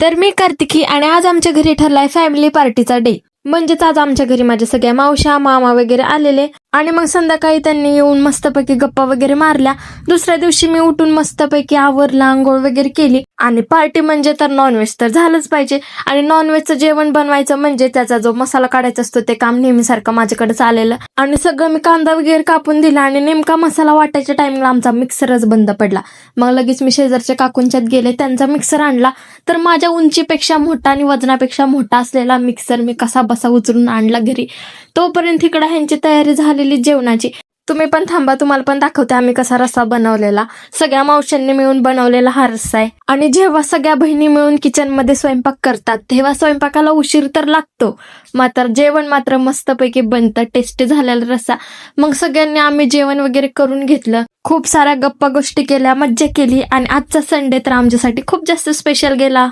तर मी कार्तिकी आणि आज आमच्या घरी ठरलाय फॅमिली पार्टीचा डे. म्हणजेच आज आमच्या घरी माझ्या सगळ्या मावश्या मामा वगैरे आलेले आणि मग संध्याकाळी त्यांनी येऊन मस्तपैकी गप्पा वगैरे मारल्या. दुसऱ्या दिवशी मी उठून मस्तपैकी आवरला, आंघोळ वगैरे केली आणि पार्टी म्हणजे तर नॉनव्हेज तर झालंच पाहिजे. आणि नॉनव्हेजचं जेवण बनवायचं म्हणजे त्याचा जो मसाला काढायचा असतो ते काम नेहमीसारखं माझ्याकडे आलेलं आणि सगळं मी कांदा वगैरे कापून दिला आणि नेमका मसाला वाटायच्या टाइमला आमचा मिक्सरच बंद पडला. मग लगेच मी शेजारच्या काकूंच्यात गेले, त्यांचा मिक्सर आणला. तर माझ्या उंचीपेक्षा मोठा आणि वजनापेक्षा मोठा असलेला मिक्सर मी कसा बसा उचलून आणला घरी. तोपर्यंत इकडे ह्यांची तयारी झालेली जेवणाची. तुम्ही पण थांबा, तुम्हाला पण दाखवते आम्ही कसा रस्सा बनवलेला. सगळ्या मावशांनी मिळून बनवलेला हा रस्सा आहे. आणि जेव्हा सगळ्या बहिणी मिळून किचन मध्ये स्वयंपाक करतात तेव्हा स्वयंपाकाला उशीर तर लागतो, मात्र जेवण मात्र मस्तपैकी बनतं. टेस्टी झालेला रस्सा. मग सगळ्यांनी आम्ही जेवण वगैरे करून घेतलं. खूप साऱ्या गप्पा गोष्टी केल्या, मज्जा केली आणि आजचा संडे तर आमच्यासाठी खूप जास्त स्पेशल गेला.